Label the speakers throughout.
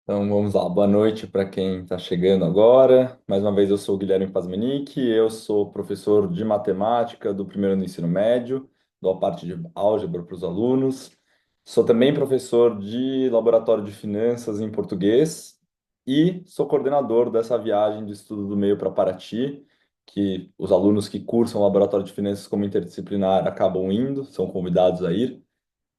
Speaker 1: Então vamos lá, boa noite para quem está chegando agora. Mais uma vez, eu sou o Guilherme Pazmanique, eu sou professor de matemática do primeiro ano do ensino médio, dou a parte de álgebra para os alunos. Sou também professor de laboratório de finanças em português e sou coordenador dessa viagem de estudo do meio para Paraty, que os alunos que cursam laboratório de finanças como interdisciplinar acabam indo, são convidados a ir.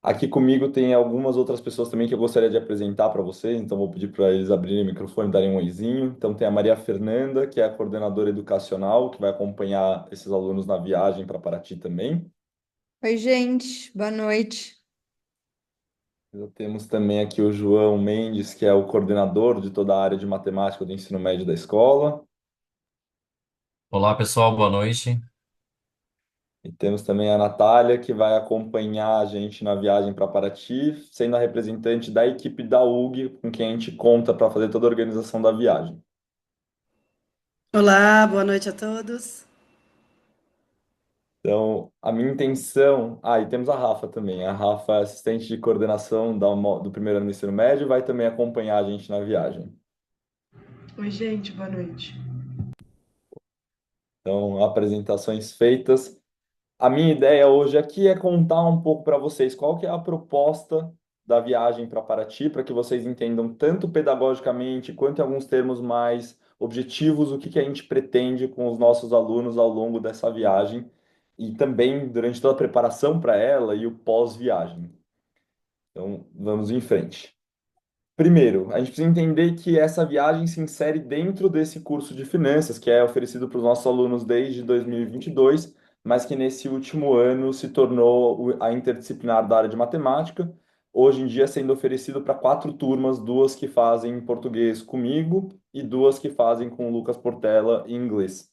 Speaker 1: Aqui comigo tem algumas outras pessoas também que eu gostaria de apresentar para vocês, então vou pedir para eles abrirem o microfone e darem um oizinho. Então tem a Maria Fernanda, que é a coordenadora educacional, que vai acompanhar esses alunos na viagem para Paraty também.
Speaker 2: Oi, gente, boa noite.
Speaker 1: Temos também aqui o João Mendes, que é o coordenador de toda a área de matemática do ensino médio da escola.
Speaker 3: Olá, pessoal, boa noite.
Speaker 1: E temos também a Natália, que vai acompanhar a gente na viagem para Paraty, sendo a representante da equipe da UG, com quem a gente conta para fazer toda a organização da viagem.
Speaker 4: Olá, boa noite a todos.
Speaker 1: Então, a minha intenção. Ah, e temos a Rafa também. A Rafa é assistente de coordenação do primeiro ano do ensino médio, vai também acompanhar a gente na viagem.
Speaker 4: Oi, gente, boa noite.
Speaker 1: Então, apresentações feitas. A minha ideia hoje aqui é contar um pouco para vocês qual que é a proposta da viagem para Paraty, para que vocês entendam tanto pedagogicamente quanto em alguns termos mais objetivos o que que a gente pretende com os nossos alunos ao longo dessa viagem e também durante toda a preparação para ela e o pós-viagem. Então, vamos em frente. Primeiro, a gente precisa entender que essa viagem se insere dentro desse curso de finanças, que é oferecido para os nossos alunos desde 2022, mas que nesse último ano se tornou a interdisciplinar da área de matemática, hoje em dia sendo oferecido para quatro turmas, duas que fazem português comigo e duas que fazem com o Lucas Portela em inglês.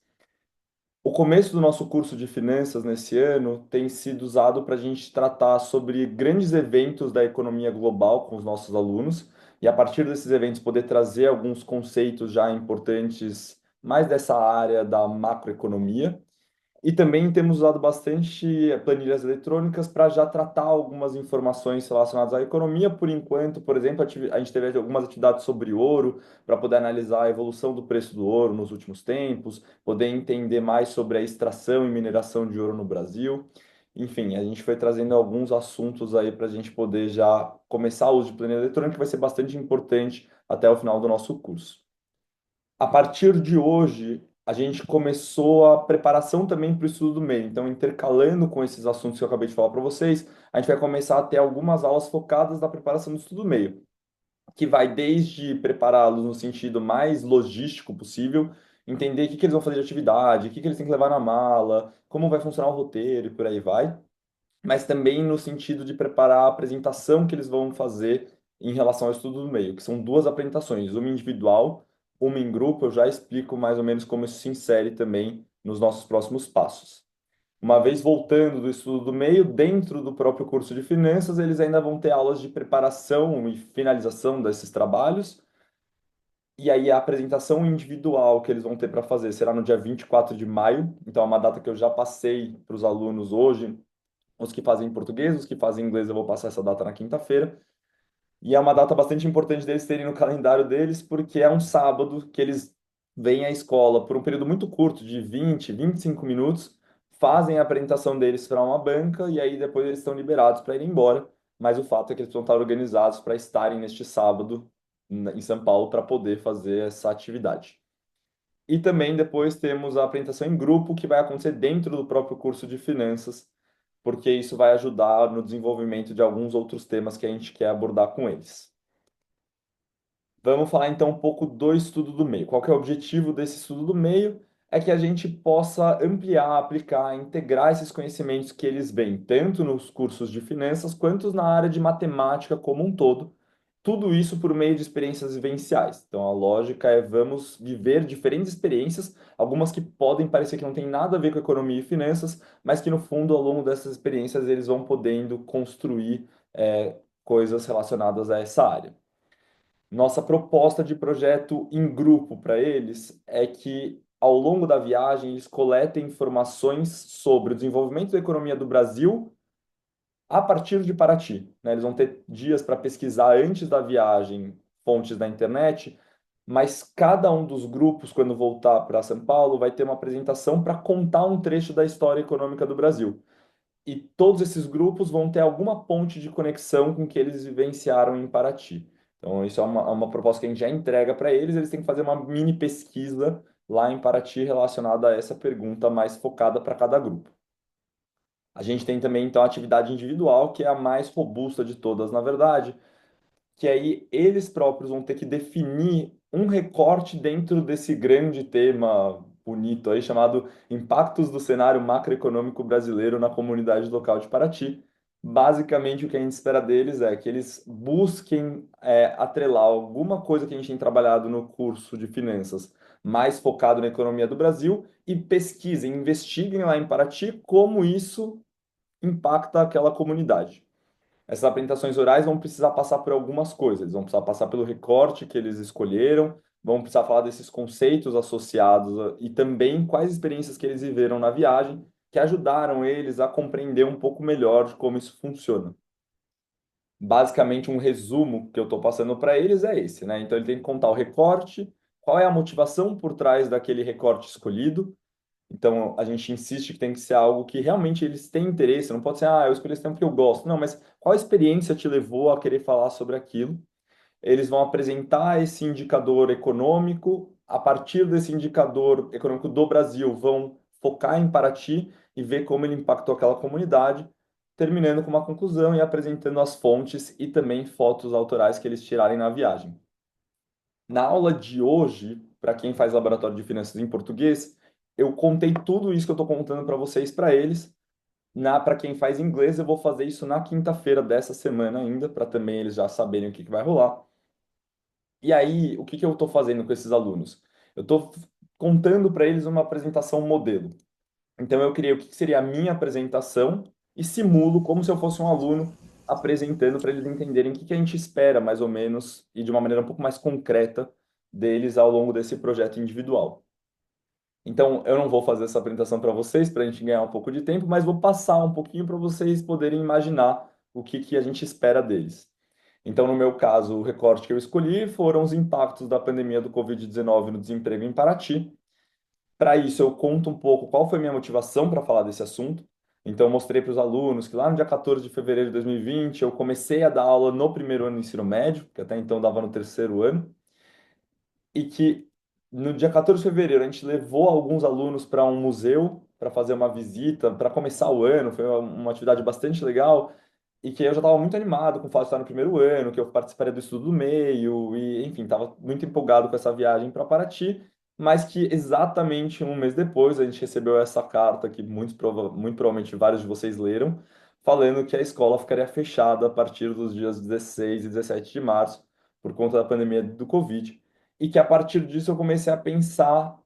Speaker 1: O começo do nosso curso de finanças nesse ano tem sido usado para a gente tratar sobre grandes eventos da economia global com os nossos alunos e, a partir desses eventos, poder trazer alguns conceitos já importantes mais dessa área da macroeconomia. E também temos usado bastante planilhas eletrônicas para já tratar algumas informações relacionadas à economia. Por enquanto, por exemplo, a gente teve algumas atividades sobre ouro, para poder analisar a evolução do preço do ouro nos últimos tempos, poder entender mais sobre a extração e mineração de ouro no Brasil. Enfim, a gente foi trazendo alguns assuntos aí para a gente poder já começar o uso de planilha eletrônica, que vai ser bastante importante até o final do nosso curso. A partir de hoje, a gente começou a preparação também para o estudo do meio. Então, intercalando com esses assuntos que eu acabei de falar para vocês, a gente vai começar a ter algumas aulas focadas na preparação do estudo do meio, que vai desde prepará-los no sentido mais logístico possível, entender o que que eles vão fazer de atividade, o que que eles têm que levar na mala, como vai funcionar o roteiro e por aí vai, mas também no sentido de preparar a apresentação que eles vão fazer em relação ao estudo do meio, que são duas apresentações, uma individual, uma em grupo. Eu já explico mais ou menos como isso se insere também nos nossos próximos passos. Uma vez voltando do estudo do meio, dentro do próprio curso de finanças, eles ainda vão ter aulas de preparação e finalização desses trabalhos. E aí a apresentação individual que eles vão ter para fazer será no dia 24 de maio, então é uma data que eu já passei para os alunos hoje, os que fazem português, os que fazem inglês, eu vou passar essa data na quinta-feira. E é uma data bastante importante deles terem no calendário deles, porque é um sábado que eles vêm à escola por um período muito curto, de 25 minutos, fazem a apresentação deles para uma banca e aí depois eles estão liberados para ir embora. Mas o fato é que eles precisam estar organizados para estarem neste sábado em São Paulo para poder fazer essa atividade. E também depois temos a apresentação em grupo, que vai acontecer dentro do próprio curso de finanças, porque isso vai ajudar no desenvolvimento de alguns outros temas que a gente quer abordar com eles. Vamos falar então um pouco do estudo do meio. Qual que é o objetivo desse estudo do meio? É que a gente possa ampliar, aplicar, integrar esses conhecimentos que eles vêm, tanto nos cursos de finanças quanto na área de matemática como um todo. Tudo isso por meio de experiências vivenciais. Então, a lógica é vamos viver diferentes experiências, algumas que podem parecer que não tem nada a ver com economia e finanças, mas que no fundo, ao longo dessas experiências, eles vão podendo construir coisas relacionadas a essa área. Nossa proposta de projeto em grupo para eles é que, ao longo da viagem, eles coletem informações sobre o desenvolvimento da economia do Brasil a partir de Paraty, né? Eles vão ter dias para pesquisar antes da viagem fontes da internet, mas cada um dos grupos, quando voltar para São Paulo, vai ter uma apresentação para contar um trecho da história econômica do Brasil. E todos esses grupos vão ter alguma ponte de conexão com o que eles vivenciaram em Paraty. Então, isso é uma proposta que a gente já entrega para eles, eles têm que fazer uma mini pesquisa lá em Paraty relacionada a essa pergunta mais focada para cada grupo. A gente tem também, então, a atividade individual, que é a mais robusta de todas, na verdade, que aí eles próprios vão ter que definir um recorte dentro desse grande tema bonito aí chamado Impactos do Cenário Macroeconômico Brasileiro na Comunidade Local de Paraty. Basicamente, o que a gente espera deles é que eles busquem atrelar alguma coisa que a gente tem trabalhado no curso de finanças, mais focado na economia do Brasil, e pesquisem, investiguem lá em Paraty como isso impacta aquela comunidade. Essas apresentações orais vão precisar passar por algumas coisas. Eles vão precisar passar pelo recorte que eles escolheram, vão precisar falar desses conceitos associados e também quais experiências que eles viveram na viagem que ajudaram eles a compreender um pouco melhor de como isso funciona. Basicamente, um resumo que eu estou passando para eles é esse, né? Então, ele tem que contar o recorte, qual é a motivação por trás daquele recorte escolhido. Então, a gente insiste que tem que ser algo que realmente eles têm interesse, não pode ser, eu escolhi esse tema porque eu gosto. Não, mas qual experiência te levou a querer falar sobre aquilo? Eles vão apresentar esse indicador econômico, a partir desse indicador econômico do Brasil, vão focar em Paraty e ver como ele impactou aquela comunidade, terminando com uma conclusão e apresentando as fontes e também fotos autorais que eles tirarem na viagem. Na aula de hoje, para quem faz laboratório de finanças em português, eu contei tudo isso que eu estou contando para vocês para eles. Para quem faz inglês, eu vou fazer isso na quinta-feira dessa semana ainda, para também eles já saberem o que vai rolar. E aí, o que eu estou fazendo com esses alunos? Eu estou contando para eles uma apresentação modelo. Então, eu criei o que seria a minha apresentação e simulo como se eu fosse um aluno apresentando para eles entenderem o que a gente espera, mais ou menos, e de uma maneira um pouco mais concreta deles ao longo desse projeto individual. Então, eu não vou fazer essa apresentação para vocês, para a gente ganhar um pouco de tempo, mas vou passar um pouquinho para vocês poderem imaginar o que a gente espera deles. Então, no meu caso, o recorte que eu escolhi foram os impactos da pandemia do Covid-19 no desemprego em Paraty. Para isso, eu conto um pouco qual foi a minha motivação para falar desse assunto. Então, eu mostrei para os alunos que lá no dia 14 de fevereiro de 2020, eu comecei a dar aula no primeiro ano do ensino médio, que até então dava no terceiro ano, e que no dia 14 de fevereiro a gente levou alguns alunos para um museu para fazer uma visita, para começar o ano, foi uma atividade bastante legal, e que eu já estava muito animado com o fato de estar no primeiro ano, que eu participaria do estudo do meio, e enfim, estava muito empolgado com essa viagem para Paraty, mas que exatamente um mês depois a gente recebeu essa carta que muito provavelmente vários de vocês leram, falando que a escola ficaria fechada a partir dos dias 16 e 17 de março, por conta da pandemia do Covid, e que a partir disso eu comecei a pensar,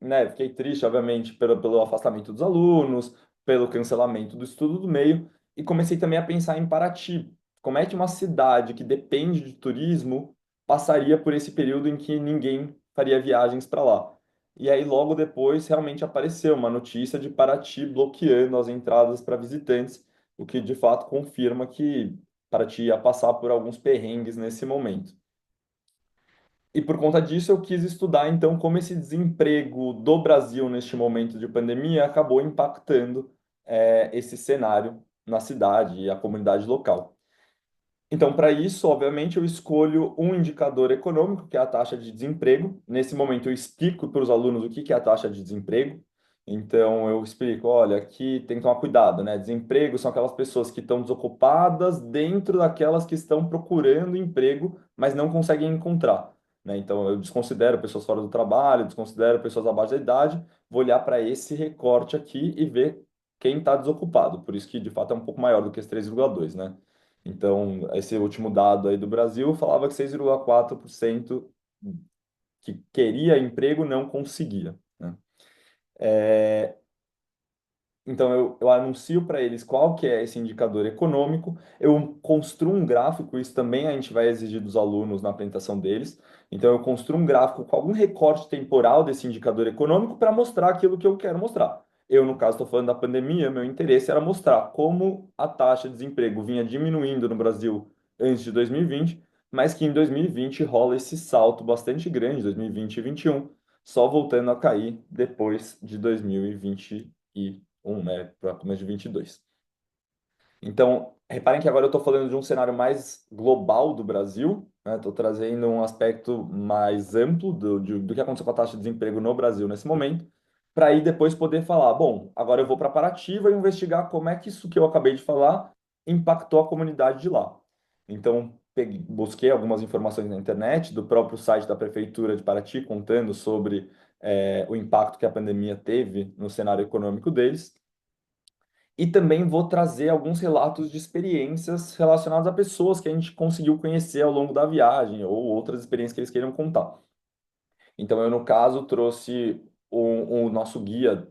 Speaker 1: né? Fiquei triste, obviamente, pelo afastamento dos alunos, pelo cancelamento do estudo do meio, e comecei também a pensar em Paraty. Como é que uma cidade que depende de turismo passaria por esse período em que ninguém faria viagens para lá? E aí, logo depois, realmente apareceu uma notícia de Paraty bloqueando as entradas para visitantes, o que de fato confirma que Paraty ia passar por alguns perrengues nesse momento. E por conta disso, eu quis estudar, então, como esse desemprego do Brasil neste momento de pandemia acabou impactando, esse cenário na cidade e a comunidade local. Então, para isso, obviamente, eu escolho um indicador econômico, que é a taxa de desemprego. Nesse momento, eu explico para os alunos o que é a taxa de desemprego. Então, eu explico, olha, aqui tem que tomar cuidado, né? Desemprego são aquelas pessoas que estão desocupadas dentro daquelas que estão procurando emprego, mas não conseguem encontrar, né? Então, eu desconsidero pessoas fora do trabalho, desconsidero pessoas abaixo da idade, vou olhar para esse recorte aqui e ver quem está desocupado. Por isso que, de fato, é um pouco maior do que esse 3,2, né? Então, esse último dado aí do Brasil falava que 6,4% que queria emprego não conseguia, né? Então, eu anuncio para eles qual que é esse indicador econômico, eu construo um gráfico, isso também a gente vai exigir dos alunos na apresentação deles. Então, eu construo um gráfico com algum recorte temporal desse indicador econômico para mostrar aquilo que eu quero mostrar. Eu, no caso, estou falando da pandemia, meu interesse era mostrar como a taxa de desemprego vinha diminuindo no Brasil antes de 2020, mas que em 2020 rola esse salto bastante grande, 2020 e 2021, só voltando a cair depois de 2021, né, para começo de 22. Então, reparem que agora eu estou falando de um cenário mais global do Brasil, né? Estou trazendo um aspecto mais amplo do que aconteceu com a taxa de desemprego no Brasil nesse momento, para aí depois poder falar, bom, agora eu vou para Paraty e vou investigar como é que isso que eu acabei de falar impactou a comunidade de lá. Então, busquei algumas informações na internet, do próprio site da Prefeitura de Paraty, contando sobre o impacto que a pandemia teve no cenário econômico deles. E também vou trazer alguns relatos de experiências relacionadas a pessoas que a gente conseguiu conhecer ao longo da viagem ou outras experiências que eles queiram contar. Então, eu, no caso, trouxe o nosso guia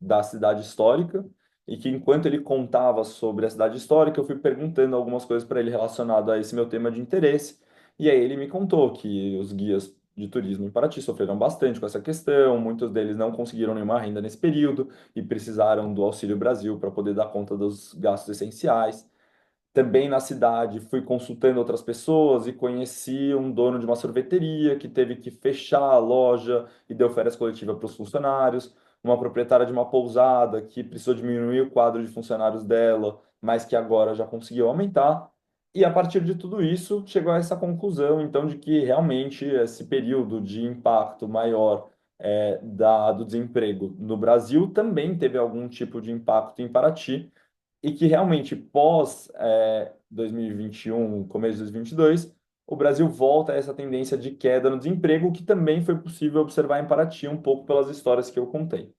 Speaker 1: da cidade histórica e que, enquanto ele contava sobre a cidade histórica, eu fui perguntando algumas coisas para ele relacionado a esse meu tema de interesse. E aí ele me contou que os guias de turismo em Paraty sofreram bastante com essa questão, muitos deles não conseguiram nenhuma renda nesse período e precisaram do Auxílio Brasil para poder dar conta dos gastos essenciais. Também na cidade, fui consultando outras pessoas e conheci um dono de uma sorveteria que teve que fechar a loja e deu férias coletivas para os funcionários, uma proprietária de uma pousada que precisou diminuir o quadro de funcionários dela, mas que agora já conseguiu aumentar. E a partir de tudo isso, chegou a essa conclusão, então, de que realmente esse período de impacto maior do desemprego no Brasil também teve algum tipo de impacto em Paraty e que realmente pós 2021, começo de 2022, o Brasil volta a essa tendência de queda no desemprego, que também foi possível observar em Paraty um pouco pelas histórias que eu contei.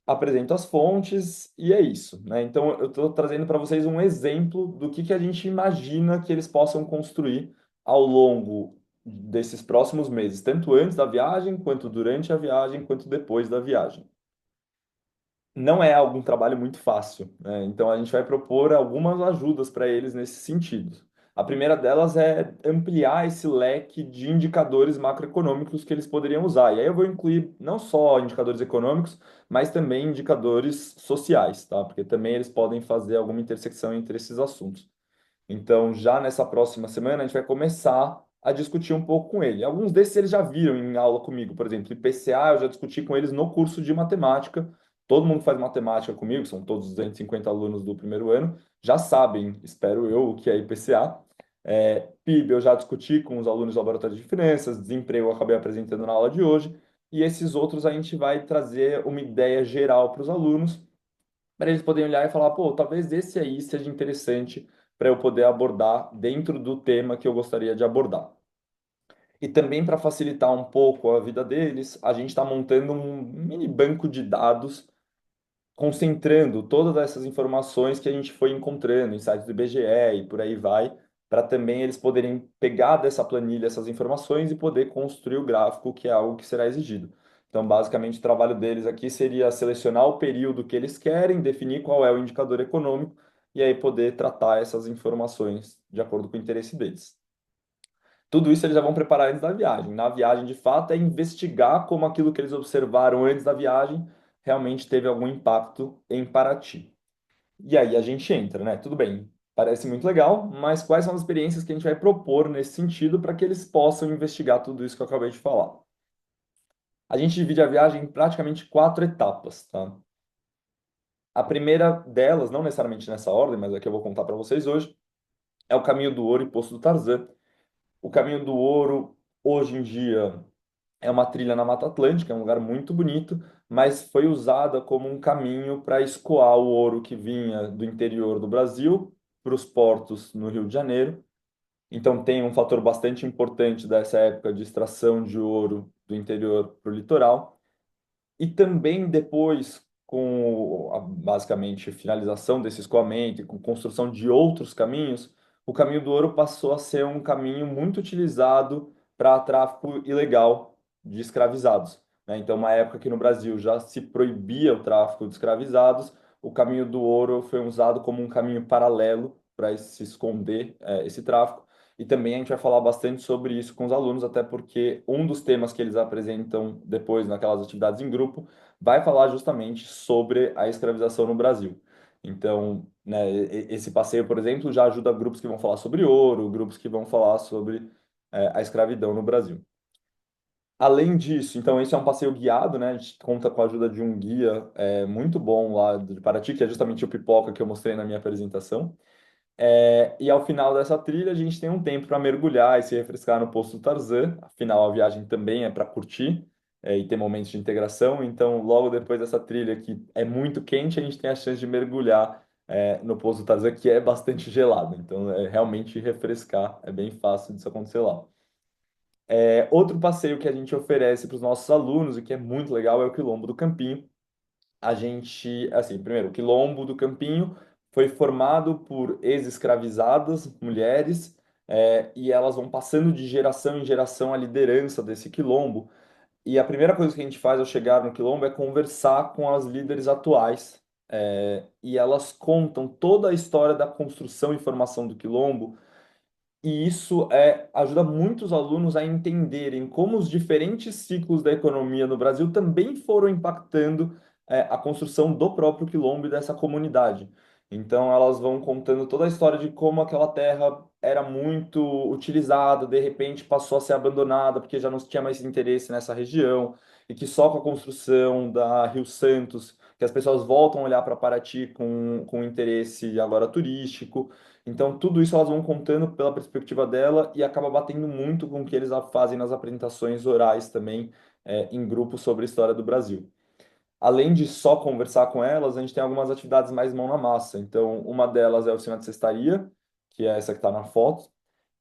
Speaker 1: Apresento as fontes e é isso, né? Então eu estou trazendo para vocês um exemplo do que a gente imagina que eles possam construir ao longo desses próximos meses, tanto antes da viagem, quanto durante a viagem, quanto depois da viagem. Não é algum trabalho muito fácil, né? Então a gente vai propor algumas ajudas para eles nesse sentido. A primeira delas é ampliar esse leque de indicadores macroeconômicos que eles poderiam usar. E aí eu vou incluir não só indicadores econômicos, mas também indicadores sociais, tá? Porque também eles podem fazer alguma intersecção entre esses assuntos. Então, já nessa próxima semana, a gente vai começar a discutir um pouco com ele. Alguns desses eles já viram em aula comigo, por exemplo, IPCA, eu já discuti com eles no curso de matemática. Todo mundo que faz matemática comigo, são todos 250 alunos do primeiro ano, já sabem, espero eu, o que é IPCA. PIB eu já discuti com os alunos do Laboratório de Finanças, desemprego eu acabei apresentando na aula de hoje, e esses outros a gente vai trazer uma ideia geral para os alunos para eles poderem olhar e falar, pô, talvez esse aí seja interessante para eu poder abordar dentro do tema que eu gostaria de abordar. E também para facilitar um pouco a vida deles, a gente está montando um mini banco de dados concentrando todas essas informações que a gente foi encontrando em sites do IBGE e por aí vai, para também eles poderem pegar dessa planilha essas informações e poder construir o gráfico, que é algo que será exigido. Então, basicamente, o trabalho deles aqui seria selecionar o período que eles querem, definir qual é o indicador econômico e aí poder tratar essas informações de acordo com o interesse deles. Tudo isso eles já vão preparar antes da viagem. Na viagem, de fato, é investigar como aquilo que eles observaram antes da viagem realmente teve algum impacto em Paraty. E aí a gente entra, né? Tudo bem, parece muito legal, mas quais são as experiências que a gente vai propor nesse sentido para que eles possam investigar tudo isso que eu acabei de falar? A gente divide a viagem em praticamente 4 etapas, tá? A primeira delas, não necessariamente nessa ordem, mas é que eu vou contar para vocês hoje, é o Caminho do Ouro e Poço do Tarzan. O Caminho do Ouro, hoje em dia, é uma trilha na Mata Atlântica, é um lugar muito bonito, mas foi usada como um caminho para escoar o ouro que vinha do interior do Brasil para os portos no Rio de Janeiro. Então tem um fator bastante importante dessa época de extração de ouro do interior para o litoral. E também depois, com basicamente finalização desse escoamento e com construção de outros caminhos, o Caminho do Ouro passou a ser um caminho muito utilizado para tráfico ilegal de escravizados, né? Então, uma época que no Brasil já se proibia o tráfico de escravizados, o Caminho do Ouro foi usado como um caminho paralelo para se esconder esse tráfico. E também a gente vai falar bastante sobre isso com os alunos, até porque um dos temas que eles apresentam depois naquelas atividades em grupo vai falar justamente sobre a escravização no Brasil. Então, né, esse passeio, por exemplo, já ajuda grupos que vão falar sobre ouro, grupos que vão falar sobre a escravidão no Brasil. Além disso, então esse é um passeio guiado, né? A gente conta com a ajuda de um guia muito bom lá de Paraty, que é justamente o Pipoca que eu mostrei na minha apresentação. E ao final dessa trilha, a gente tem um tempo para mergulhar e se refrescar no Poço do Tarzan. Afinal, a viagem também é para curtir, e ter momentos de integração. Então, logo depois dessa trilha, que é muito quente, a gente tem a chance de mergulhar, no Poço do Tarzan, que é bastante gelado. Então, é realmente refrescar. É bem fácil disso acontecer lá. Outro passeio que a gente oferece para os nossos alunos e que é muito legal é o Quilombo do Campinho. A gente, assim, primeiro, o Quilombo do Campinho foi formado por ex-escravizadas, mulheres, e elas vão passando de geração em geração a liderança desse quilombo. E a primeira coisa que a gente faz ao chegar no quilombo é conversar com as líderes atuais, e elas contam toda a história da construção e formação do quilombo, e isso ajuda muitos alunos a entenderem como os diferentes ciclos da economia no Brasil também foram impactando a construção do próprio quilombo e dessa comunidade. Então, elas vão contando toda a história de como aquela terra era muito utilizada, de repente passou a ser abandonada porque já não tinha mais interesse nessa região, e que só com a construção da Rio Santos, que as pessoas voltam a olhar para Paraty com interesse agora turístico. Então, tudo isso elas vão contando pela perspectiva dela e acaba batendo muito com o que eles fazem nas apresentações orais também, em grupo sobre a história do Brasil. Além de só conversar com elas, a gente tem algumas atividades mais mão na massa. Então, uma delas é a oficina de cestaria, que é essa que está na foto,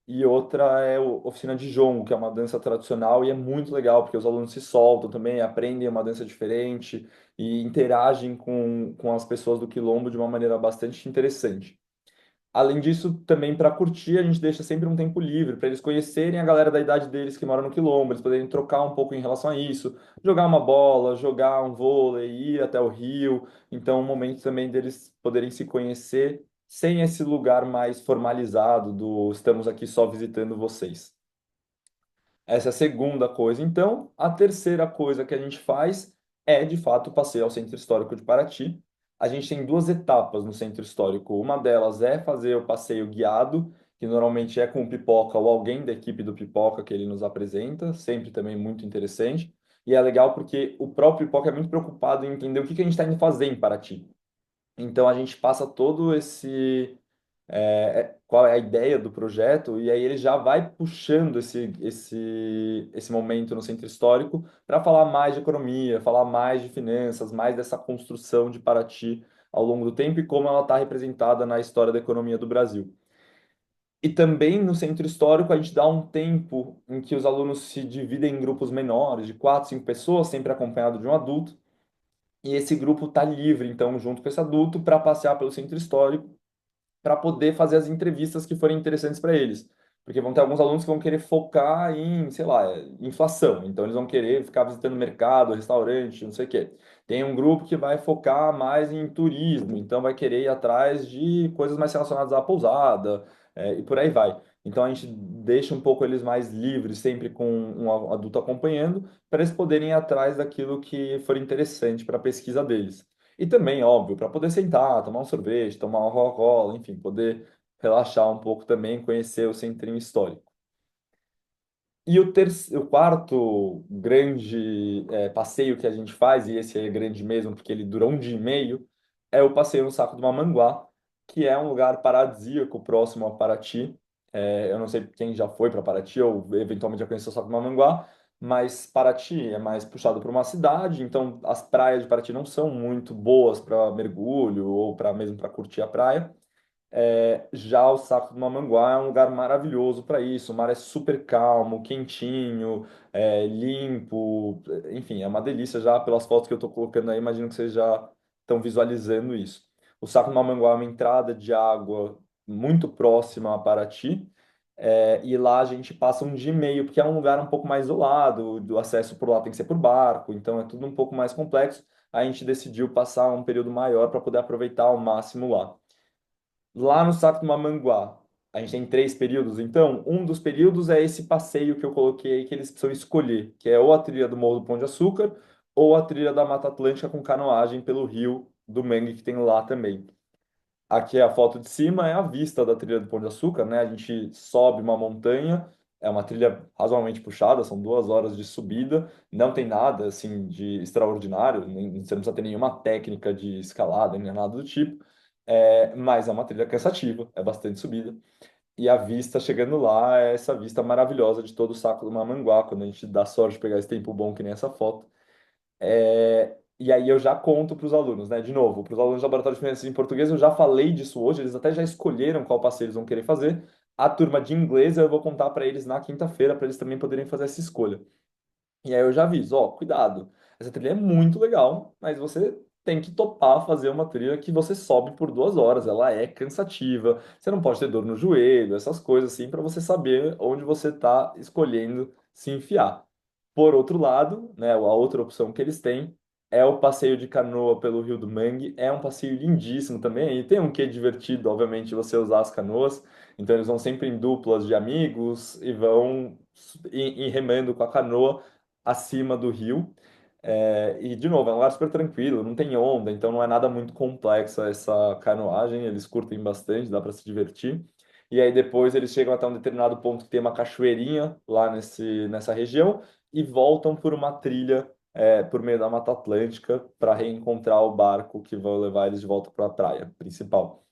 Speaker 1: e outra é a oficina de jongo, que é uma dança tradicional e é muito legal, porque os alunos se soltam também, aprendem uma dança diferente e interagem com as pessoas do quilombo de uma maneira bastante interessante. Além disso, também para curtir, a gente deixa sempre um tempo livre para eles conhecerem a galera da idade deles que mora no Quilombo, eles poderem trocar um pouco em relação a isso, jogar uma bola, jogar um vôlei, ir até o rio. Então, um momento também deles poderem se conhecer sem esse lugar mais formalizado do estamos aqui só visitando vocês. Essa é a segunda coisa. Então, a terceira coisa que a gente faz é, de fato, o passeio ao Centro Histórico de Paraty. A gente tem duas etapas no Centro Histórico. Uma delas é fazer o passeio guiado, que normalmente é com o Pipoca ou alguém da equipe do Pipoca que ele nos apresenta, sempre também muito interessante. E é legal porque o próprio Pipoca é muito preocupado em entender o que que a gente está indo fazer em Paraty. Então, a gente passa todo esse qual é a ideia do projeto, e aí ele já vai puxando esse momento no centro histórico para falar mais de economia, falar mais de finanças, mais dessa construção de Paraty ao longo do tempo e como ela está representada na história da economia do Brasil. E também no centro histórico a gente dá um tempo em que os alunos se dividem em grupos menores, de 4, 5 pessoas, sempre acompanhado de um adulto, e esse grupo está livre, então, junto com esse adulto, para passear pelo centro histórico para poder fazer as entrevistas que forem interessantes para eles. Porque vão ter alguns alunos que vão querer focar em, sei lá, inflação. Então, eles vão querer ficar visitando mercado, restaurante, não sei o quê. Tem um grupo que vai focar mais em turismo, então vai querer ir atrás de coisas mais relacionadas à pousada, e por aí vai. Então, a gente deixa um pouco eles mais livres, sempre com um adulto acompanhando, para eles poderem ir atrás daquilo que for interessante para a pesquisa deles. E também, óbvio, para poder sentar, tomar um sorvete, tomar uma Coca-Cola, enfim, poder relaxar um pouco também, conhecer o centrinho histórico. E o quarto grande passeio que a gente faz, e esse é grande mesmo porque ele dura um dia e meio, é o passeio no Saco do Mamanguá, que é um lugar paradisíaco próximo a Paraty. Eu não sei quem já foi para Paraty ou eventualmente já conheceu o Saco do Mamanguá, mas Paraty é mais puxado para uma cidade, então as praias de Paraty não são muito boas para mergulho ou para mesmo para curtir a praia. Já o Saco do Mamanguá é um lugar maravilhoso para isso. O mar é super calmo, quentinho, limpo, enfim, é uma delícia já pelas fotos que eu estou colocando aí. Imagino que vocês já estão visualizando isso. O Saco do Mamanguá é uma entrada de água muito próxima a Paraty. E lá a gente passa um dia e meio, porque é um lugar um pouco mais isolado, o acesso por lá tem que ser por barco, então é tudo um pouco mais complexo. A gente decidiu passar um período maior para poder aproveitar ao máximo lá. Lá no Saco do Mamanguá, a gente tem 3 períodos, então um dos períodos é esse passeio que eu coloquei aí, que eles precisam escolher, que é ou a trilha do Morro do Pão de Açúcar ou a trilha da Mata Atlântica com canoagem pelo rio do Mangue que tem lá também. aqui é a foto de cima, é a vista da trilha do Pão de Açúcar, né? A gente sobe uma montanha, é uma trilha razoavelmente puxada, são 2 horas de subida, não tem nada assim de extraordinário, você não precisa ter nenhuma técnica de escalada, nem nada do tipo, mas é uma trilha cansativa, é bastante subida. E a vista chegando lá é essa vista maravilhosa de todo o Saco do Mamanguá, quando a gente dá sorte de pegar esse tempo bom que nem essa foto. E aí eu já conto para os alunos, né? De novo, para os alunos do Laboratório de Finanças em Português, eu já falei disso hoje, eles até já escolheram qual passeio eles vão querer fazer. A turma de inglês eu vou contar para eles na quinta-feira, para eles também poderem fazer essa escolha. E aí eu já aviso, ó, cuidado. Essa trilha é muito legal, mas você tem que topar fazer uma trilha que você sobe por 2 horas. Ela é cansativa. Você não pode ter dor no joelho, essas coisas assim, para você saber onde você está escolhendo se enfiar. Por outro lado, né, a outra opção que eles têm é o passeio de canoa pelo Rio do Mangue. É um passeio lindíssimo também. E tem um quê divertido, obviamente, você usar as canoas. Então eles vão sempre em duplas de amigos e vão em remando com a canoa acima do rio. E, de novo, é um lugar super tranquilo, não tem onda, então não é nada muito complexo essa canoagem. Eles curtem bastante, dá para se divertir. E aí depois eles chegam até um determinado ponto que tem uma cachoeirinha lá nessa região e voltam por uma trilha por meio da Mata Atlântica para reencontrar o barco que vai levar eles de volta para a praia principal.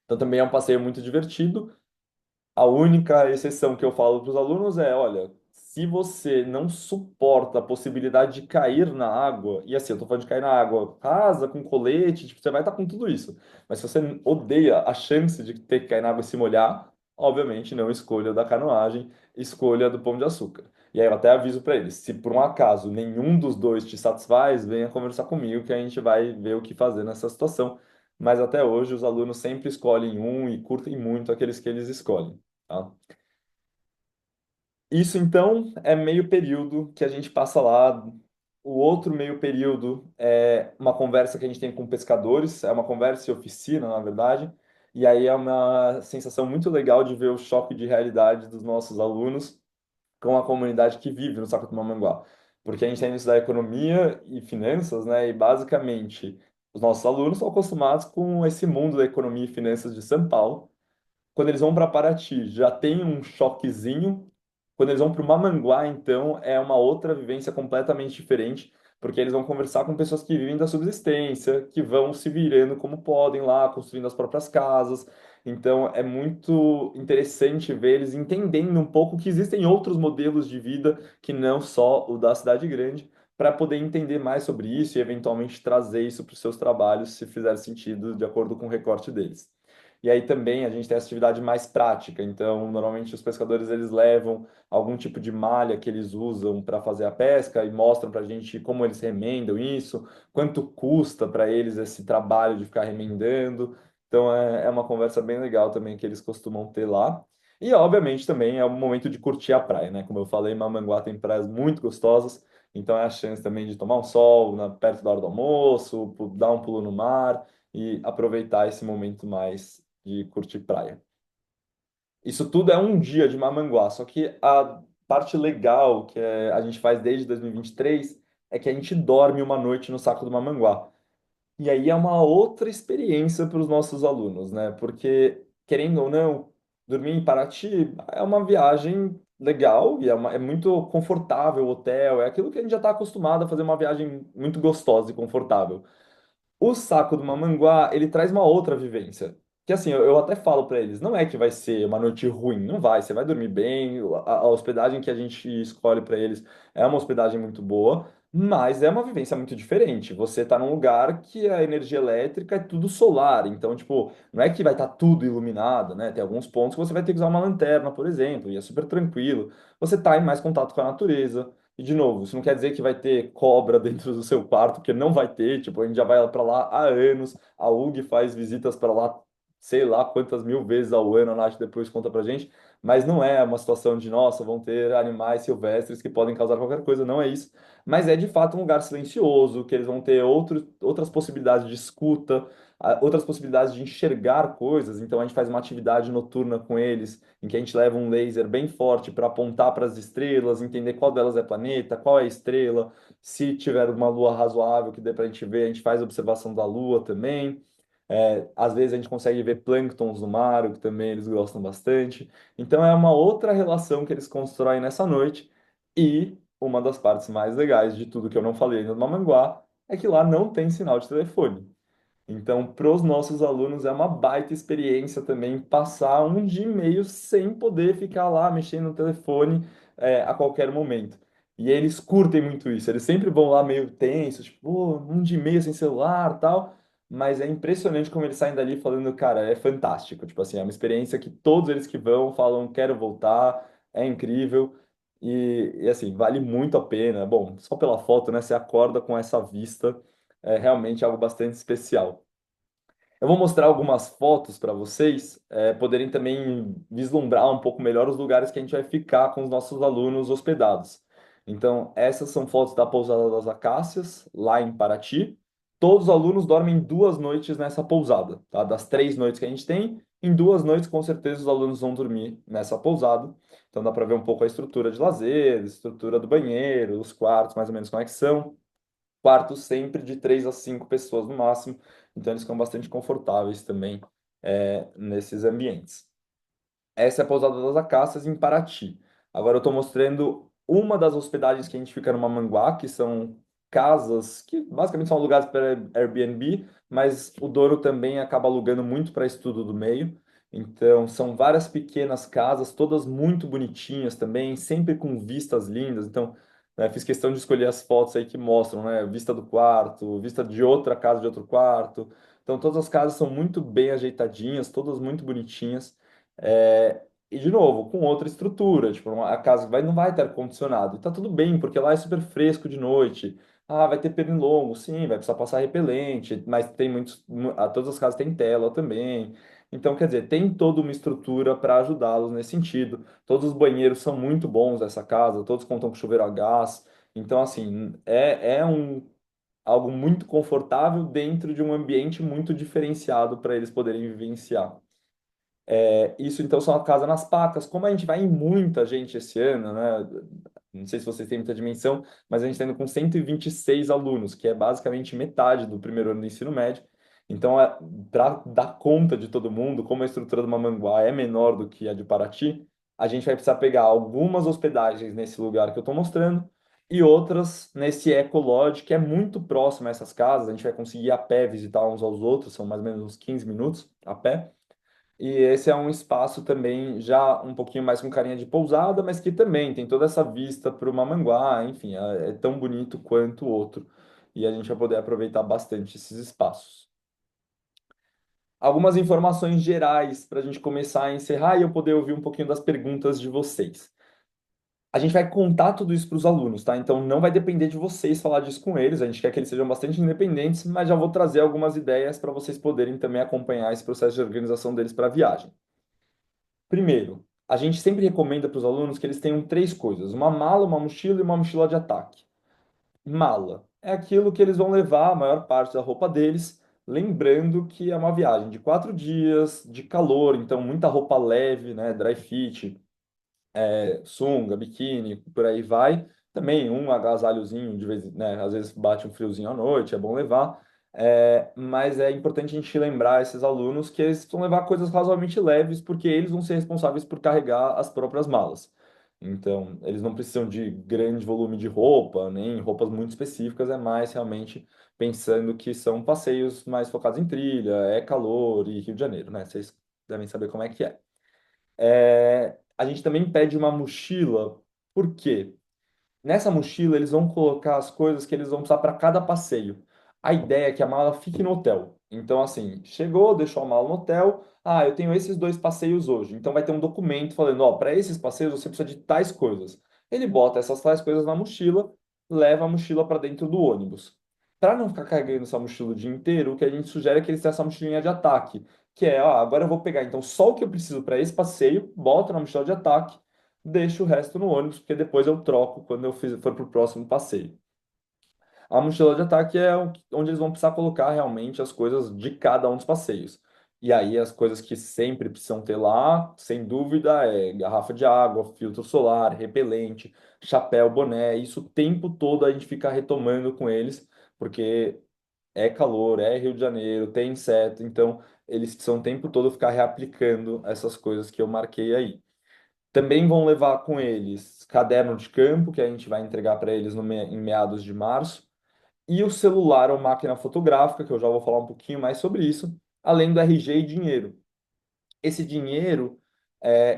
Speaker 1: Então também é um passeio muito divertido. A única exceção que eu falo para os alunos é, olha, se você não suporta a possibilidade de cair na água, e assim, eu tô falando de cair na água, casa com colete, tipo, você vai estar com tudo isso. Mas se você odeia a chance de ter que cair na água e se molhar, obviamente não escolha o da canoagem, escolha a do Pão de Açúcar. E aí eu até aviso para eles, se por um acaso nenhum dos dois te satisfaz, venha conversar comigo que a gente vai ver o que fazer nessa situação. Mas até hoje os alunos sempre escolhem um e curtem muito aqueles que eles escolhem. Tá? Isso então é meio período que a gente passa lá. O outro meio período é uma conversa que a gente tem com pescadores, é uma conversa e oficina, na verdade. E aí é uma sensação muito legal de ver o choque de realidade dos nossos alunos com a comunidade que vive no Saco do Mamanguá. Porque a gente tem isso da economia e finanças, né? E basicamente os nossos alunos são acostumados com esse mundo da economia e finanças de São Paulo. Quando eles vão para Paraty, já tem um choquezinho. Quando eles vão para o Mamanguá, então, é uma outra vivência completamente diferente, porque eles vão conversar com pessoas que vivem da subsistência, que vão se virando como podem lá, construindo as próprias casas. Então, é muito interessante ver eles entendendo um pouco que existem outros modelos de vida que não só o da cidade grande, para poder entender mais sobre isso e eventualmente trazer isso para os seus trabalhos, se fizer sentido, de acordo com o recorte deles. E aí também a gente tem essa atividade mais prática. Então, normalmente os pescadores eles levam algum tipo de malha que eles usam para fazer a pesca e mostram para a gente como eles remendam isso, quanto custa para eles esse trabalho de ficar remendando. Então, é uma conversa bem legal também que eles costumam ter lá. E, obviamente, também é o momento de curtir a praia, né? Como eu falei, Mamanguá tem praias muito gostosas. Então, é a chance também de tomar um sol perto da hora do almoço, dar um pulo no mar e aproveitar esse momento mais de curtir praia. Isso tudo é um dia de Mamanguá, só que a parte legal a gente faz desde 2023 é que a gente dorme uma noite no Saco do Mamanguá. E aí é uma outra experiência para os nossos alunos, né? Porque, querendo ou não, dormir em Paraty é uma viagem legal e é muito confortável o hotel, é aquilo que a gente já está acostumado a fazer uma viagem muito gostosa e confortável. O Saco do Mamanguá, ele traz uma outra vivência. Que assim, eu até falo para eles, não é que vai ser uma noite ruim, não vai, você vai dormir bem, a hospedagem que a gente escolhe para eles é uma hospedagem muito boa, mas é uma vivência muito diferente. Você tá num lugar que a energia elétrica é tudo solar, então, tipo, não é que vai estar tudo iluminado, né? Tem alguns pontos que você vai ter que usar uma lanterna, por exemplo, e é super tranquilo. Você tá em mais contato com a natureza. E, de novo, isso não quer dizer que vai ter cobra dentro do seu quarto, porque não vai ter. Tipo, a gente já vai para lá há anos. A UG faz visitas para lá, sei lá quantas mil vezes ao ano. A Nath depois conta pra gente. Mas não é uma situação de, nossa, vão ter animais silvestres que podem causar qualquer coisa. Não é isso. Mas é, de fato, um lugar silencioso, que eles vão ter outras possibilidades de escuta, outras possibilidades de enxergar coisas. Então, a gente faz uma atividade noturna com eles em que a gente leva um laser bem forte para apontar para as estrelas, entender qual delas é planeta, qual é estrela. Se tiver uma lua razoável que dê para a gente ver, a gente faz observação da lua também. Às vezes a gente consegue ver plânctons no mar, o que também eles gostam bastante. Então é uma outra relação que eles constroem nessa noite. E uma das partes mais legais de tudo que eu não falei ainda do Mamanguá é que lá não tem sinal de telefone. Então, para os nossos alunos é uma baita experiência também passar um dia e meio sem poder ficar lá mexendo no telefone a qualquer momento. E eles curtem muito isso. Eles sempre vão lá meio tensos, tipo, "Pô, um dia e meio sem celular, tal." Mas é impressionante como eles saem dali falando, cara, é fantástico. Tipo assim, é uma experiência que todos eles que vão falam, quero voltar, é incrível. E assim, vale muito a pena. Bom, só pela foto, né? Você acorda com essa vista, é realmente algo bastante especial. Eu vou mostrar algumas fotos para vocês poderem também vislumbrar um pouco melhor os lugares que a gente vai ficar com os nossos alunos hospedados. Então, essas são fotos da Pousada das Acácias, lá em Paraty. Todos os alunos dormem 2 noites nessa pousada, tá? Das 3 noites que a gente tem, em 2 noites, com certeza, os alunos vão dormir nessa pousada. Então, dá para ver um pouco a estrutura de lazer, a estrutura do banheiro, os quartos, mais ou menos como é que são. Quartos sempre de 3 a 5 pessoas no máximo, então eles ficam bastante confortáveis também nesses ambientes. Essa é a Pousada das Acácias em Paraty. Agora eu estou mostrando uma das hospedagens que a gente fica no Mamanguá, que são casas que basicamente são alugadas para Airbnb, mas o dono também acaba alugando muito para estudo do meio. Então são várias pequenas casas, todas muito bonitinhas também, sempre com vistas lindas. Então fiz questão de escolher as fotos aí que mostram, né? Vista do quarto, vista de outra casa de outro quarto. Então todas as casas são muito bem ajeitadinhas, todas muito bonitinhas. E de novo, com outra estrutura, tipo, a casa não vai ter ar-condicionado. E tá tudo bem, porque lá é super fresco de noite. Ah, vai ter pernilongo, sim, vai precisar passar repelente, mas tem todas as casas têm tela também. Então, quer dizer, tem toda uma estrutura para ajudá-los nesse sentido. Todos os banheiros são muito bons dessa casa, todos contam com chuveiro a gás. Então, assim, algo muito confortável dentro de um ambiente muito diferenciado para eles poderem vivenciar. Isso então são a casa nas pacas. Como a gente vai em muita gente esse ano, né? Não sei se vocês têm muita dimensão, mas a gente está indo com 126 alunos, que é basicamente metade do primeiro ano do ensino médio. Então, para dar conta de todo mundo, como a estrutura do Mamanguá é menor do que a de Paraty, a gente vai precisar pegar algumas hospedagens nesse lugar que eu estou mostrando e outras nesse Eco Lodge, que é muito próximo a essas casas. A gente vai conseguir ir a pé visitar uns aos outros, são mais ou menos uns 15 minutos a pé. E esse é um espaço também já um pouquinho mais com carinha de pousada, mas que também tem toda essa vista para o Mamanguá, enfim, é tão bonito quanto o outro. E a gente vai poder aproveitar bastante esses espaços. Algumas informações gerais para a gente começar a encerrar e eu poder ouvir um pouquinho das perguntas de vocês. A gente vai contar tudo isso para os alunos, tá? Então não vai depender de vocês falar disso com eles. A gente quer que eles sejam bastante independentes, mas já vou trazer algumas ideias para vocês poderem também acompanhar esse processo de organização deles para a viagem. Primeiro, a gente sempre recomenda para os alunos que eles tenham 3 coisas: uma mala, uma mochila e uma mochila de ataque. Mala é aquilo que eles vão levar a maior parte da roupa deles, lembrando que é uma viagem de 4 dias, de calor, então muita roupa leve, né, dry fit, sunga, biquíni, por aí vai. Também um agasalhozinho, de vez, né, às vezes bate um friozinho à noite, é bom levar. Mas é importante a gente lembrar esses alunos que eles vão levar coisas razoavelmente leves, porque eles vão ser responsáveis por carregar as próprias malas. Então, eles não precisam de grande volume de roupa, nem roupas muito específicas, é mais realmente pensando que são passeios mais focados em trilha, é calor e Rio de Janeiro, né? Vocês devem saber como é que é. A gente também pede uma mochila, por quê? Nessa mochila, eles vão colocar as coisas que eles vão precisar para cada passeio. A ideia é que a mala fique no hotel. Então, assim, chegou, deixou a mala no hotel. Ah, eu tenho esses 2 passeios hoje. Então, vai ter um documento falando: ó, para esses passeios você precisa de tais coisas. Ele bota essas tais coisas na mochila, leva a mochila para dentro do ônibus. Para não ficar carregando essa mochila o dia inteiro, o que a gente sugere é que eles tenham essa mochilinha de ataque, que é: ó, agora eu vou pegar então só o que eu preciso para esse passeio, boto na mochila de ataque, deixo o resto no ônibus, porque depois eu troco quando for para o próximo passeio. A mochila de ataque é onde eles vão precisar colocar realmente as coisas de cada um dos passeios. E aí as coisas que sempre precisam ter lá, sem dúvida, é garrafa de água, filtro solar, repelente, chapéu, boné. Isso o tempo todo a gente fica retomando com eles, porque é calor, é Rio de Janeiro, tem inseto, então eles precisam o tempo todo ficar reaplicando essas coisas que eu marquei aí. Também vão levar com eles caderno de campo, que a gente vai entregar para eles em meados de março, e o celular ou máquina fotográfica, que eu já vou falar um pouquinho mais sobre isso, além do RG e dinheiro. Esse dinheiro,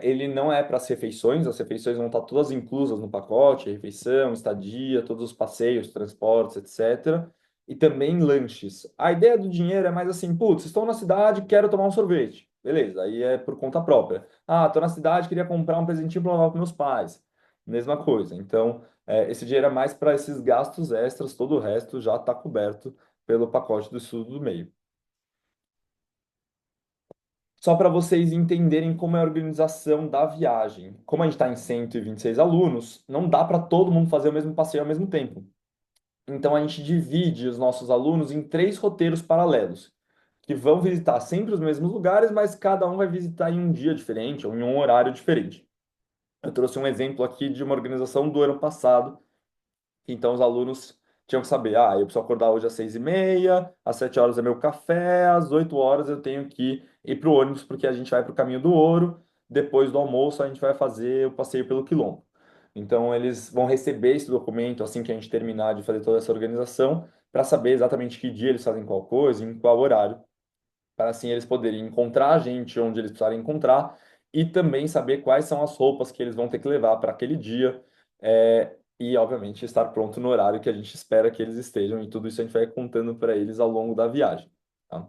Speaker 1: ele não é para as refeições vão estar todas inclusas no pacote, refeição, estadia, todos os passeios, transportes, etc. E também lanches. A ideia do dinheiro é mais assim, putz, estou na cidade, quero tomar um sorvete. Beleza, aí é por conta própria. Ah, estou na cidade, queria comprar um presentinho para levar para meus pais. Mesma coisa. Então, esse dinheiro é mais para esses gastos extras, todo o resto já está coberto pelo pacote do estudo do meio. Só para vocês entenderem como é a organização da viagem. Como a gente está em 126 alunos, não dá para todo mundo fazer o mesmo passeio ao mesmo tempo. Então a gente divide os nossos alunos em três roteiros paralelos, que vão visitar sempre os mesmos lugares, mas cada um vai visitar em um dia diferente ou em um horário diferente. Eu trouxe um exemplo aqui de uma organização do ano passado. Então, os alunos tinham que saber, eu preciso acordar hoje às 6h30, às 7 horas é meu café, às 8 horas eu tenho que ir para o ônibus, porque a gente vai para o Caminho do Ouro, depois do almoço a gente vai fazer o passeio pelo Quilombo. Então, eles vão receber esse documento assim que a gente terminar de fazer toda essa organização, para saber exatamente que dia eles fazem qual coisa, em qual horário, para assim eles poderem encontrar a gente onde eles precisarem encontrar e também saber quais são as roupas que eles vão ter que levar para aquele dia, e, obviamente, estar pronto no horário que a gente espera que eles estejam, e tudo isso a gente vai contando para eles ao longo da viagem. Tá?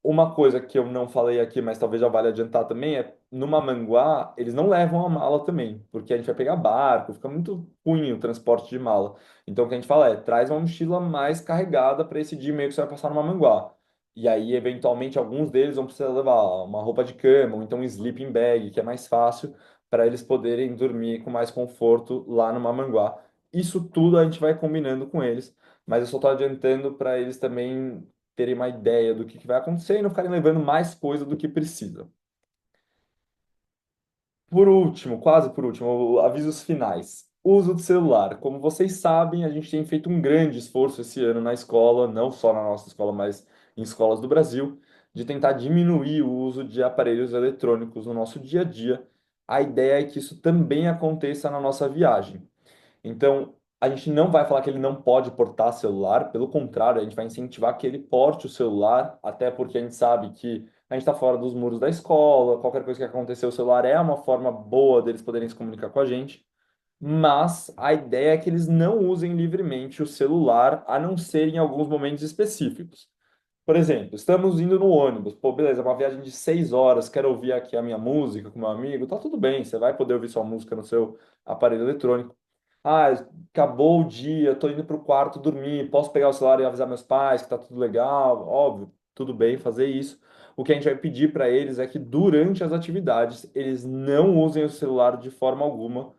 Speaker 1: Uma coisa que eu não falei aqui, mas talvez já vale adiantar também, é no Mamanguá, eles não levam a mala também, porque a gente vai pegar barco, fica muito ruim o transporte de mala. Então o que a gente fala é, traz uma mochila mais carregada para esse dia e meio que você vai passar no Mamanguá. E aí, eventualmente, alguns deles vão precisar levar uma roupa de cama, ou então um sleeping bag, que é mais fácil, para eles poderem dormir com mais conforto lá no Mamanguá. Isso tudo a gente vai combinando com eles, mas eu só estou adiantando para eles também terem uma ideia do que vai acontecer e não ficarem levando mais coisa do que precisa. Por último, quase por último, avisos finais. Uso do celular. Como vocês sabem, a gente tem feito um grande esforço esse ano na escola, não só na nossa escola, mas em escolas do Brasil, de tentar diminuir o uso de aparelhos eletrônicos no nosso dia a dia. A ideia é que isso também aconteça na nossa viagem. Então, a gente não vai falar que ele não pode portar celular, pelo contrário, a gente vai incentivar que ele porte o celular, até porque a gente sabe que a gente está fora dos muros da escola, qualquer coisa que acontecer, o celular é uma forma boa deles poderem se comunicar com a gente, mas a ideia é que eles não usem livremente o celular, a não ser em alguns momentos específicos. Por exemplo, estamos indo no ônibus, pô, beleza, uma viagem de 6 horas, quero ouvir aqui a minha música com meu amigo, tá tudo bem, você vai poder ouvir sua música no seu aparelho eletrônico. Ah, acabou o dia, tô indo pro quarto dormir, posso pegar o celular e avisar meus pais que tá tudo legal? Óbvio, tudo bem fazer isso. O que a gente vai pedir para eles é que durante as atividades eles não usem o celular de forma alguma,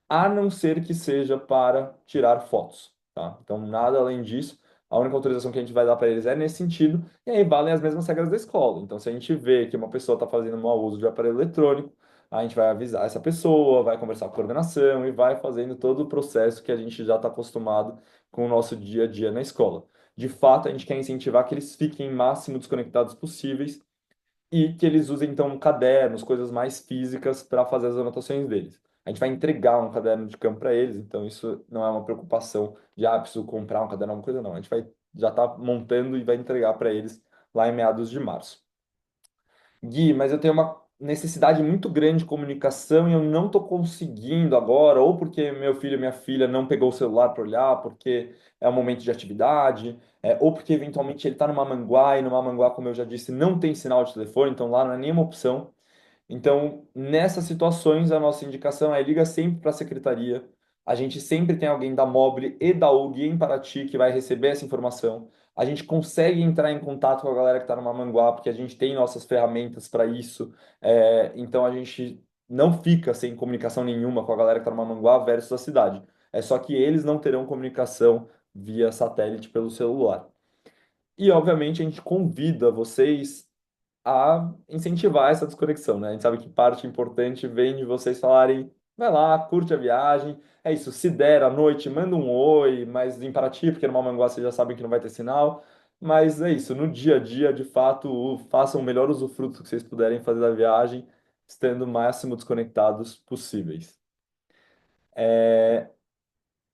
Speaker 1: a não ser que seja para tirar fotos, tá? Então, nada além disso. A única autorização que a gente vai dar para eles é nesse sentido, e aí valem as mesmas regras da escola. Então, se a gente vê que uma pessoa está fazendo mau uso de aparelho eletrônico, a gente vai avisar essa pessoa, vai conversar com a coordenação e vai fazendo todo o processo que a gente já está acostumado com o nosso dia a dia na escola. De fato, a gente quer incentivar que eles fiquem máximo desconectados possíveis e que eles usem, então, cadernos, coisas mais físicas para fazer as anotações deles. A gente vai entregar um caderno de campo para eles, então isso não é uma preocupação de, preciso comprar um caderno, alguma coisa, não. A gente vai já tá montando e vai entregar para eles lá em meados de março. Gui, mas eu tenho uma necessidade muito grande de comunicação e eu não estou conseguindo agora, ou porque meu filho e minha filha não pegou o celular para olhar, porque é um momento de atividade, ou porque eventualmente ele está numa Manguá e numa Manguá, como eu já disse, não tem sinal de telefone, então lá não é nenhuma opção. Então, nessas situações, a nossa indicação é liga sempre para a secretaria. A gente sempre tem alguém da Mobile e da UG em Paraty que vai receber essa informação. A gente consegue entrar em contato com a galera que está no Mamanguá, porque a gente tem nossas ferramentas para isso. Então, a gente não fica sem comunicação nenhuma com a galera que está no Mamanguá versus a cidade. É só que eles não terão comunicação via satélite pelo celular. E, obviamente, a gente convida vocês a incentivar essa desconexão, né? A gente sabe que parte importante vem de vocês falarem, vai lá, curte a viagem. É isso, se der à noite, manda um oi, mas em Paraty, porque no Mamanguá vocês já sabem que não vai ter sinal. Mas é isso, no dia a dia, de fato, façam o melhor usufruto que vocês puderem fazer da viagem, estando o máximo desconectados possíveis.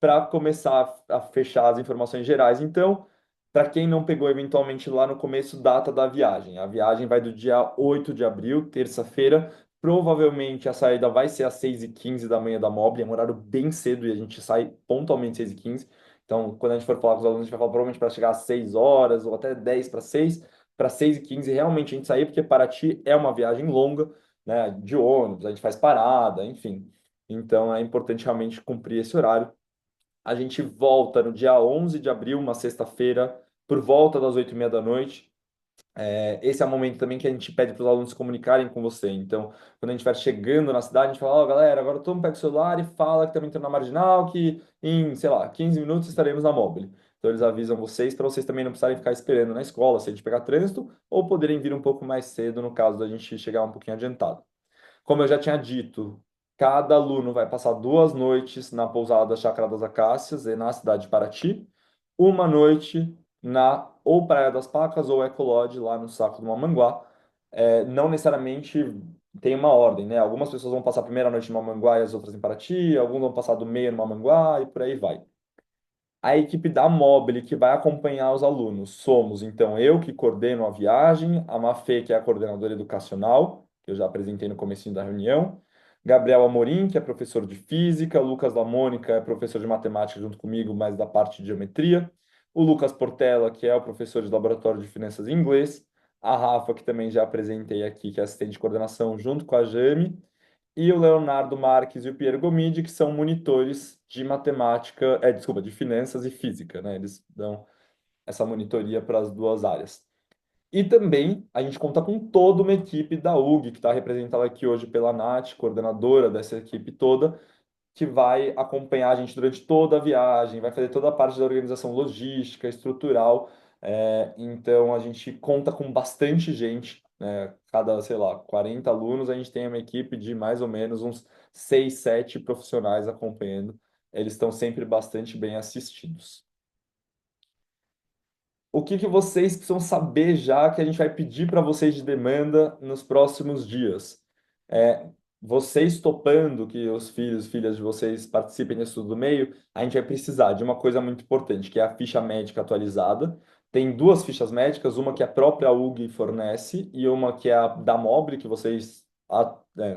Speaker 1: Para começar a fechar as informações gerais. Então, para quem não pegou eventualmente lá no começo, data da viagem. A viagem vai do dia 8 de abril, terça-feira. Provavelmente a saída vai ser às 6h15 da manhã da Mobile, é um horário bem cedo e a gente sai pontualmente 6h15. Então, quando a gente for falar com os alunos, a gente vai falar provavelmente para chegar às 6 horas ou até 10 para 6. Para 6h15 realmente a gente sair, porque Paraty é uma viagem longa, né, de ônibus, a gente faz parada, enfim. Então é importante realmente cumprir esse horário. A gente volta no dia 11 de abril, uma sexta-feira, por volta das 8h30 da noite. Esse é o momento também que a gente pede para os alunos se comunicarem com você. Então, quando a gente estiver chegando na cidade, a gente fala, ó, galera, agora todo mundo pega o celular e fala que estamos entrando na Marginal, que em, sei lá, 15 minutos estaremos na Mobile. Então, eles avisam vocês para vocês também não precisarem ficar esperando na escola, se a gente pegar trânsito, ou poderem vir um pouco mais cedo, no caso da gente chegar um pouquinho adiantado. Como eu já tinha dito, cada aluno vai passar 2 noites na pousada Chácara das Acácias, na cidade de Paraty, uma noite na ou Praia das Pacas ou Ecolodge, lá no Saco do Mamanguá. Não necessariamente tem uma ordem, né? Algumas pessoas vão passar a primeira noite em Mamanguá e as outras em Paraty, alguns vão passar do meio no Mamanguá e por aí vai. A equipe da Mobile que vai acompanhar os alunos somos, então, eu que coordeno a viagem, a Mafê, que é a coordenadora educacional, que eu já apresentei no comecinho da reunião, Gabriel Amorim, que é professor de física, Lucas Lamônica é professor de matemática junto comigo, mas da parte de geometria, o Lucas Portela, que é o professor de laboratório de finanças em inglês, a Rafa, que também já apresentei aqui, que é assistente de coordenação junto com a Jame, e o Leonardo Marques e o Piero Gomidi, que são monitores de matemática, desculpa, de finanças e física, né? Eles dão essa monitoria para as duas áreas. E também a gente conta com toda uma equipe da UG, que está representada aqui hoje pela Nath, coordenadora dessa equipe toda, que vai acompanhar a gente durante toda a viagem, vai fazer toda a parte da organização logística, estrutural. Então, a gente conta com bastante gente, né? Cada, sei lá, 40 alunos, a gente tem uma equipe de mais ou menos uns 6, 7 profissionais acompanhando. Eles estão sempre bastante bem assistidos. O que que vocês precisam saber já que a gente vai pedir para vocês de demanda nos próximos dias? É, vocês topando que os filhos e filhas de vocês participem desse estudo do meio, a gente vai precisar de uma coisa muito importante, que é a ficha médica atualizada. Tem duas fichas médicas, uma que a própria UG fornece e uma que é a da Mobile, que vocês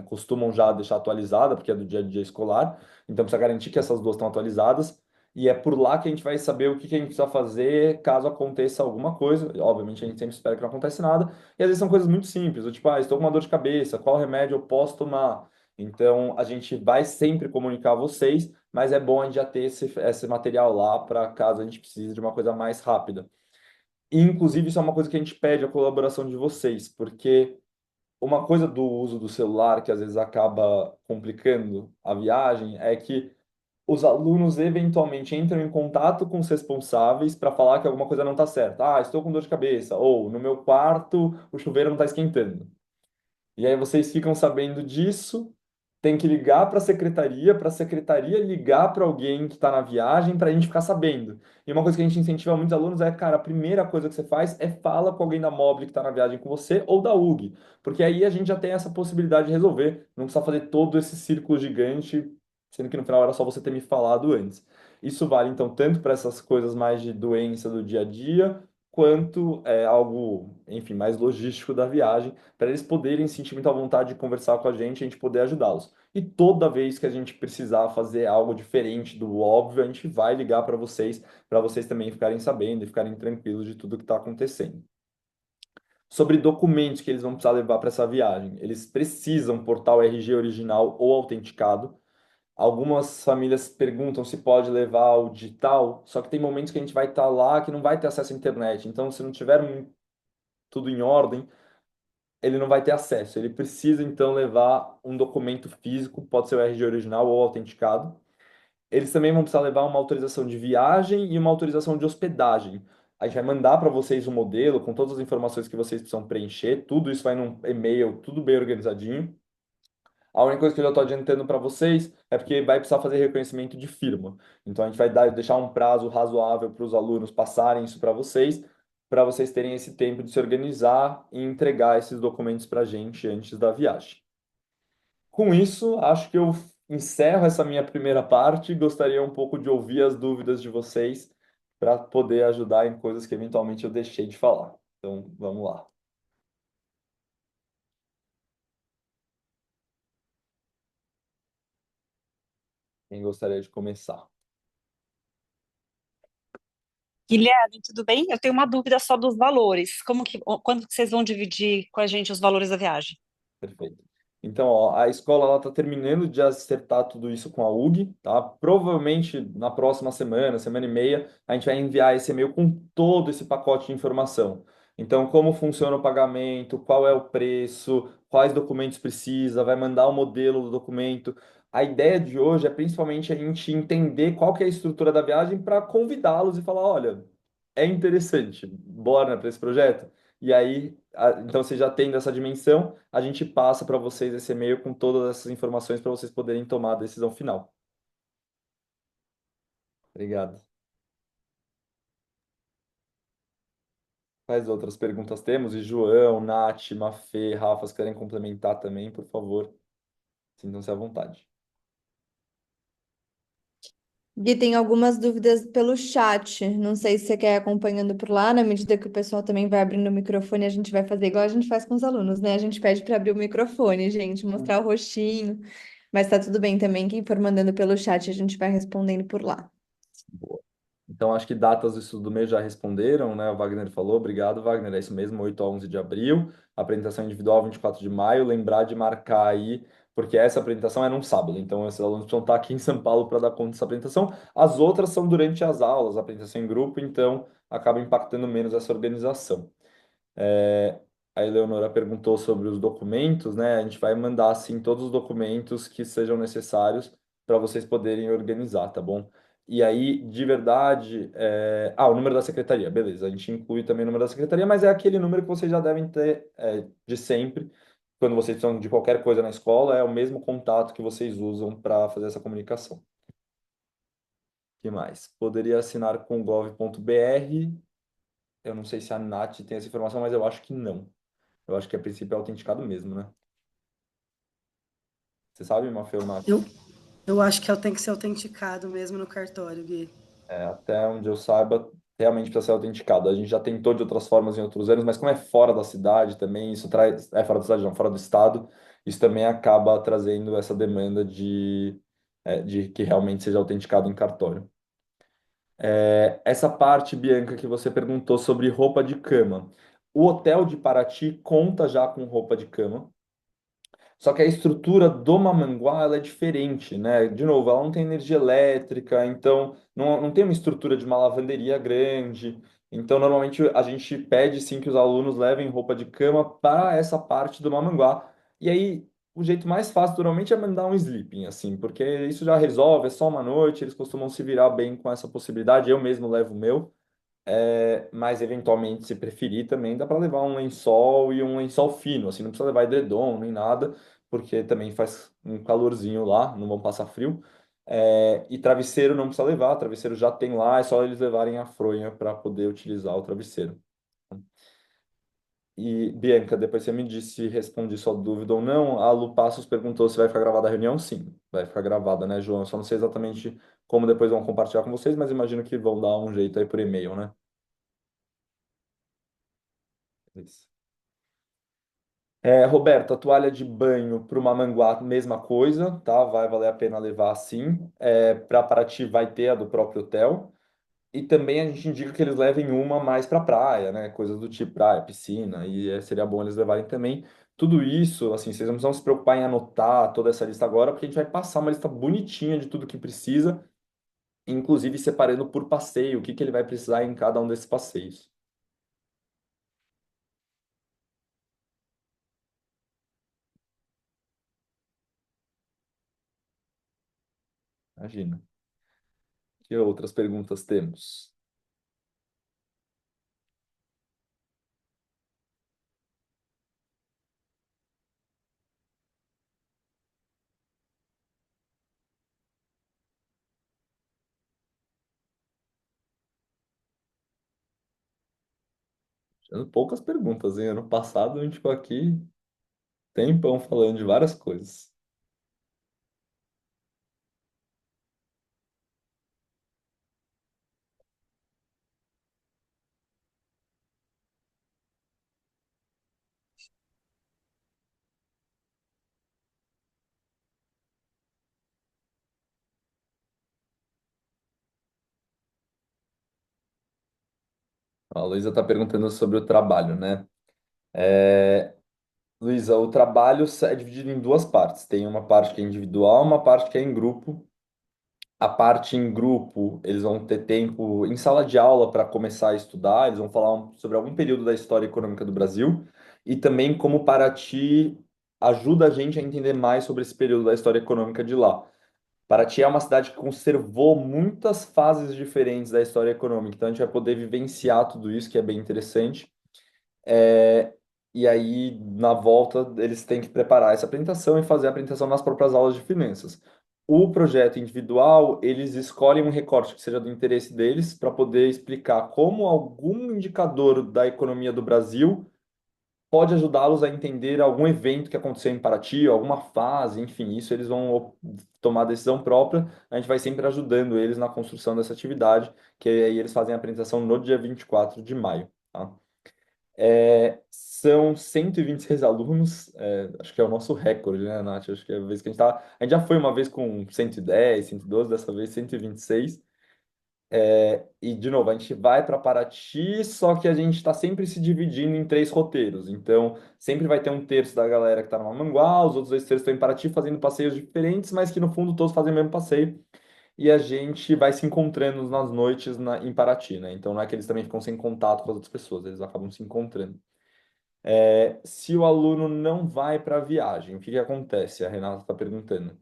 Speaker 1: costumam já deixar atualizada, porque é do dia a dia escolar. Então, precisa garantir que essas duas estão atualizadas. E é por lá que a gente vai saber o que que a gente precisa fazer caso aconteça alguma coisa. Obviamente, a gente sempre espera que não aconteça nada. E às vezes são coisas muito simples, do tipo, estou com uma dor de cabeça, qual remédio eu posso tomar? Então, a gente vai sempre comunicar a vocês, mas é bom a gente já ter esse material lá para caso a gente precise de uma coisa mais rápida. E, inclusive, isso é uma coisa que a gente pede a colaboração de vocês, porque uma coisa do uso do celular que às vezes acaba complicando a viagem é que os alunos eventualmente entram em contato com os responsáveis para falar que alguma coisa não está certa. Ah, estou com dor de cabeça. Ou no meu quarto o chuveiro não está esquentando. E aí vocês ficam sabendo disso, tem que ligar para a secretaria ligar para alguém que está na viagem para a gente ficar sabendo. E uma coisa que a gente incentiva muitos alunos é, cara, a primeira coisa que você faz é fala com alguém da Mobile que está na viagem com você ou da UG, porque aí a gente já tem essa possibilidade de resolver, não precisa fazer todo esse círculo gigante, sendo que no final era só você ter me falado antes. Isso vale então tanto para essas coisas mais de doença do dia a dia, quanto algo, enfim, mais logístico da viagem para eles poderem sentir muita vontade de conversar com a gente poder ajudá-los. E toda vez que a gente precisar fazer algo diferente do óbvio, a gente vai ligar para vocês também ficarem sabendo e ficarem tranquilos de tudo que está acontecendo. Sobre documentos que eles vão precisar levar para essa viagem, eles precisam portar o RG original ou autenticado. Algumas famílias perguntam se pode levar o digital, só que tem momentos que a gente vai estar lá que não vai ter acesso à internet. Então, se não tiver tudo em ordem, ele não vai ter acesso. Ele precisa, então, levar um documento físico, pode ser o RG original ou autenticado. Eles também vão precisar levar uma autorização de viagem e uma autorização de hospedagem. A gente vai mandar para vocês o modelo com todas as informações que vocês precisam preencher. Tudo isso vai num e-mail, tudo bem organizadinho. A única coisa que eu já estou adiantando para vocês é porque vai precisar fazer reconhecimento de firma. Então, a gente vai deixar um prazo razoável para os alunos passarem isso para vocês terem esse tempo de se organizar e entregar esses documentos para a gente antes da viagem. Com isso, acho que eu encerro essa minha primeira parte e gostaria um pouco de ouvir as dúvidas de vocês para poder ajudar em coisas que eventualmente eu deixei de falar. Então, vamos lá. Quem gostaria de começar?
Speaker 5: Guilherme, tudo bem? Eu tenho uma dúvida só dos valores. Quando que vocês vão dividir com a gente os valores da viagem?
Speaker 1: Perfeito. Então, ó, a escola está terminando de acertar tudo isso com a UG, tá? Provavelmente na próxima semana, semana e meia, a gente vai enviar esse e-mail com todo esse pacote de informação. Então, como funciona o pagamento, qual é o preço, quais documentos precisa, vai mandar o modelo do documento. A ideia de hoje é principalmente a gente entender qual que é a estrutura da viagem para convidá-los e falar, olha, é interessante, bora para esse projeto? E aí, então, você já tendo essa dimensão, a gente passa para vocês esse e-mail com todas essas informações para vocês poderem tomar a decisão final. Obrigado. Quais outras perguntas temos? E João, Nath, Mafê, Rafa, se querem complementar também, por favor, sintam-se à vontade.
Speaker 2: Gui, tem algumas dúvidas pelo chat. Não sei se você quer ir acompanhando por lá. Na medida que o pessoal também vai abrindo o microfone, a gente vai fazer igual a gente faz com os alunos, né? A gente pede para abrir o microfone, gente, mostrar o rostinho. Mas tá tudo bem também. Quem for mandando pelo chat, a gente vai respondendo por lá.
Speaker 1: Boa. Então, acho que datas do estudo do mês já responderam, né? O Wagner falou, obrigado, Wagner. É isso mesmo, 8 a 11 de abril. Apresentação individual, 24 de maio. Lembrar de marcar aí, porque essa apresentação é num sábado. Então, esses alunos precisam estar aqui em São Paulo para dar conta dessa apresentação. As outras são durante as aulas, a apresentação em grupo, então acaba impactando menos essa organização. É, a Eleonora perguntou sobre os documentos, né? A gente vai mandar, sim, todos os documentos que sejam necessários para vocês poderem organizar, tá bom? E aí, de verdade, o número da secretaria, beleza. A gente inclui também o número da secretaria, mas é aquele número que vocês já devem ter, de sempre, quando vocês precisam de qualquer coisa na escola, é o mesmo contato que vocês usam para fazer essa comunicação. O que mais? Poderia assinar com gov.br. Eu não sei se a Nath tem essa informação, mas eu acho que não. Eu acho que a princípio é autenticado mesmo, né? Você sabe, Mafê ou Nath?
Speaker 4: Eu, eu acho que ela tem que ser autenticado mesmo no cartório, Gui.
Speaker 1: Até onde eu saiba, realmente precisa ser autenticado. A gente já tentou de outras formas em outros anos, mas como é fora da cidade também, isso traz. É fora da cidade, não, fora do estado, isso também acaba trazendo essa demanda de que realmente seja autenticado em cartório. Essa parte, Bianca, que você perguntou sobre roupa de cama. O hotel de Paraty conta já com roupa de cama. Só que a estrutura do Mamanguá ela é diferente, né? De novo, ela não tem energia elétrica, então não tem uma estrutura de uma lavanderia grande. Então, normalmente a gente pede sim que os alunos levem roupa de cama para essa parte do Mamanguá. E aí, o jeito mais fácil normalmente é mandar um sleeping, assim, porque isso já resolve, é só uma noite, eles costumam se virar bem com essa possibilidade. Eu mesmo levo o meu. Mas eventualmente, se preferir, também dá para levar um lençol e um lençol fino, assim, não precisa levar edredom nem nada, porque também faz um calorzinho lá, não vão passar frio. E travesseiro não precisa levar, travesseiro já tem lá, é só eles levarem a fronha para poder utilizar o travesseiro. E, Bianca, depois você me disse se respondi sua dúvida ou não. A Lu Passos perguntou se vai ficar gravada a reunião. Sim, vai ficar gravada, né, João? Eu só não sei exatamente como depois vão compartilhar com vocês, mas imagino que vão dar um jeito aí por e-mail, né? Isso. Roberto, a toalha de banho para uma manguá, mesma coisa, tá? Vai valer a pena levar sim. Para Paraty vai ter a do próprio hotel. E também a gente indica que eles levem uma mais para praia, né? Coisas do tipo praia, piscina, e seria bom eles levarem também. Tudo isso, assim, vocês não precisam se preocupar em anotar toda essa lista agora, porque a gente vai passar uma lista bonitinha de tudo que precisa, inclusive separando por passeio, o que que ele vai precisar em cada um desses passeios. Imagina. Que outras perguntas temos? Tendo poucas perguntas, hein? Ano passado a gente ficou aqui tempão falando de várias coisas. A Luísa está perguntando sobre o trabalho, né? É, Luísa, o trabalho é dividido em duas partes. Tem uma parte que é individual, uma parte que é em grupo. A parte em grupo, eles vão ter tempo em sala de aula para começar a estudar, eles vão falar sobre algum período da história econômica do Brasil e também como Paraty ajuda a gente a entender mais sobre esse período da história econômica de lá. Paraty é uma cidade que conservou muitas fases diferentes da história econômica, então a gente vai poder vivenciar tudo isso, que é bem interessante. É, e aí, na volta, eles têm que preparar essa apresentação e fazer a apresentação nas próprias aulas de finanças. O projeto individual, eles escolhem um recorte que seja do interesse deles para poder explicar como algum indicador da economia do Brasil pode ajudá-los a entender algum evento que aconteceu em Paraty, alguma fase, enfim, isso eles vão tomar decisão própria. A gente vai sempre ajudando eles na construção dessa atividade, que aí eles fazem a apresentação no dia 24 de maio. Tá? São 126 alunos, acho que é o nosso recorde, né, Nath? Acho que é a vez que a gente tá. A gente já foi uma vez com 110, 112, dessa vez 126. E, de novo, a gente vai para Paraty, só que a gente está sempre se dividindo em três roteiros. Então, sempre vai ter um terço da galera que está no Mamanguá, os outros dois terços estão em Paraty fazendo passeios diferentes, mas que no fundo todos fazem o mesmo passeio. E a gente vai se encontrando nas noites em Paraty, né? Então, não é que eles também ficam sem contato com as outras pessoas, eles acabam se encontrando. Se o aluno não vai para a viagem, o que que acontece? A Renata está perguntando.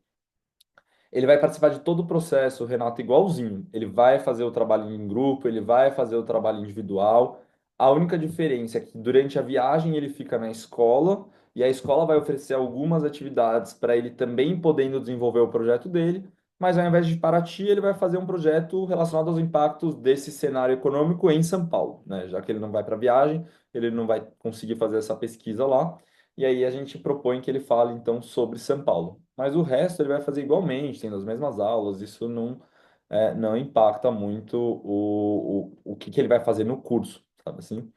Speaker 1: Ele vai participar de todo o processo, Renato, igualzinho. Ele vai fazer o trabalho em grupo, ele vai fazer o trabalho individual. A única diferença é que durante a viagem ele fica na escola e a escola vai oferecer algumas atividades para ele também podendo desenvolver o projeto dele, mas ao invés de Paraty, ele vai fazer um projeto relacionado aos impactos desse cenário econômico em São Paulo, né? Já que ele não vai para a viagem, ele não vai conseguir fazer essa pesquisa lá. E aí a gente propõe que ele fale então sobre São Paulo. Mas o resto ele vai fazer igualmente, tendo as mesmas aulas, isso não impacta muito o que, que ele vai fazer no curso, sabe assim?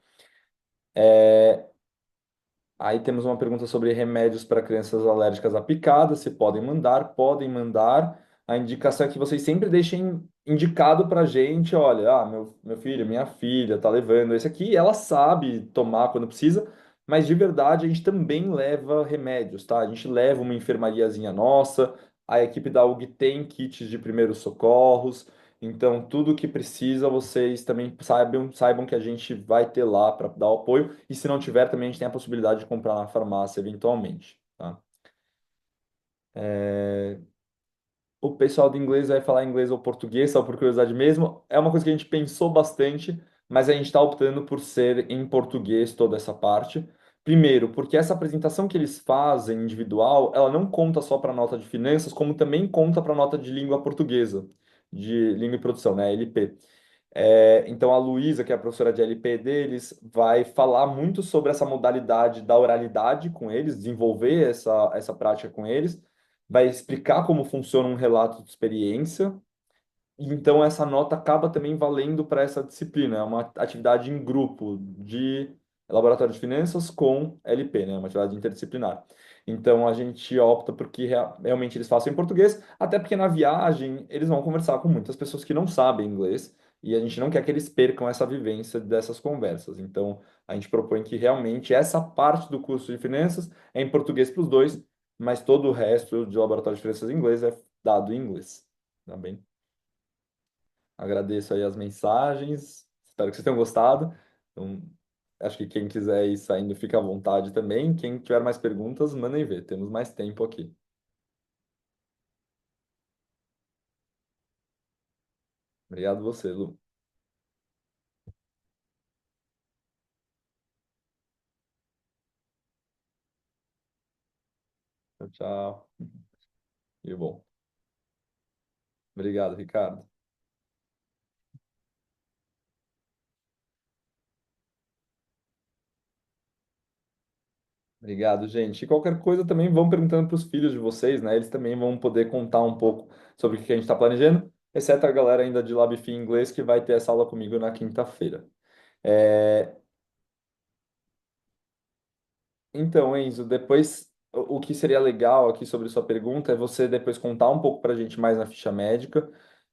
Speaker 1: Aí temos uma pergunta sobre remédios para crianças alérgicas a picadas, se podem mandar, podem mandar. A indicação é que vocês sempre deixem indicado para a gente, olha, meu filho, minha filha tá levando esse aqui, ela sabe tomar quando precisa, mas de verdade a gente também leva remédios, tá? A gente leva uma enfermariazinha nossa, a equipe da UG tem kits de primeiros socorros, então, tudo que precisa, vocês também saibam que a gente vai ter lá para dar o apoio. E se não tiver, também a gente tem a possibilidade de comprar na farmácia eventualmente, tá? O pessoal do inglês vai falar inglês ou português, só por curiosidade mesmo. É uma coisa que a gente pensou bastante, mas a gente está optando por ser em português toda essa parte. Primeiro, porque essa apresentação que eles fazem individual, ela não conta só para a nota de finanças, como também conta para a nota de língua portuguesa, de língua e produção, né, LP. Então, a Luísa, que é a professora de LP deles, vai falar muito sobre essa modalidade da oralidade com eles, desenvolver essa prática com eles, vai explicar como funciona um relato de experiência, e então essa nota acaba também valendo para essa disciplina. É uma atividade em grupo de laboratório de finanças com LP, né? Uma atividade interdisciplinar. Então a gente opta porque realmente eles façam em português, até porque na viagem eles vão conversar com muitas pessoas que não sabem inglês e a gente não quer que eles percam essa vivência dessas conversas. Então a gente propõe que realmente essa parte do curso de finanças é em português para os dois, mas todo o resto de laboratório de finanças em inglês é dado em inglês. Tá bem? Agradeço aí as mensagens. Espero que vocês tenham gostado. Então, acho que quem quiser ir saindo, fica à vontade também. Quem tiver mais perguntas, mandem ver. Temos mais tempo aqui. Obrigado você, Lu. Tchau, tchau. E bom. Obrigado, Ricardo. Obrigado, gente. E qualquer coisa também vão perguntando para os filhos de vocês, né? Eles também vão poder contar um pouco sobre o que a gente está planejando, exceto a galera ainda de LabFi inglês que vai ter essa aula comigo na quinta-feira. É, Então, Enzo, depois o que seria legal aqui sobre sua pergunta é você depois contar um pouco para a gente mais na ficha médica,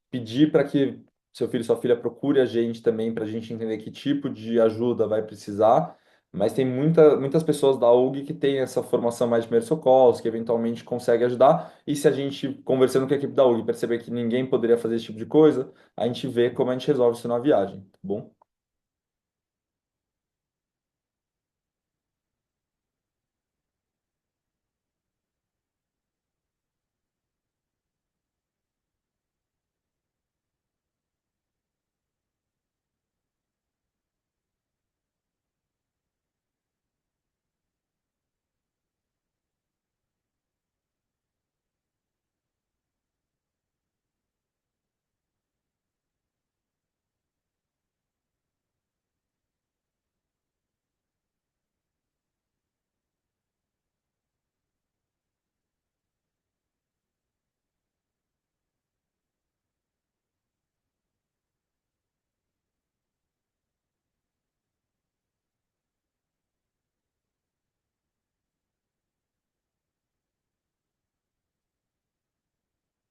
Speaker 1: pedir para que seu filho e sua filha procure a gente também para a gente entender que tipo de ajuda vai precisar. Mas tem muitas pessoas da UG que têm essa formação mais de primeiros socorros, que eventualmente consegue ajudar. E se a gente, conversando com a equipe da UG, perceber que ninguém poderia fazer esse tipo de coisa, a gente vê como a gente resolve isso na viagem, tá bom?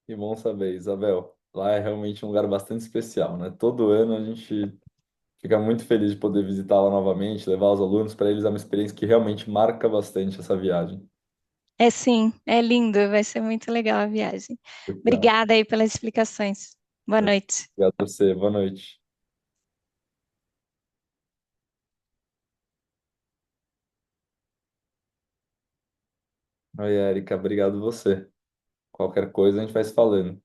Speaker 1: Que bom saber, Isabel. Lá é realmente um lugar bastante especial, né? Todo ano a gente fica muito feliz de poder visitar lá novamente, levar os alunos, para eles é uma experiência que realmente marca bastante essa viagem.
Speaker 6: É sim, é lindo, vai ser muito legal a viagem.
Speaker 1: Legal.
Speaker 6: Obrigada aí pelas explicações. Boa noite.
Speaker 1: Obrigado a você. Boa noite. Oi, Érica. Obrigado você. Qualquer coisa a gente vai se falando.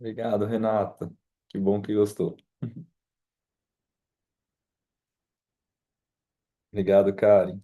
Speaker 1: Obrigado, Renata. Que bom que gostou. Obrigado, Karen.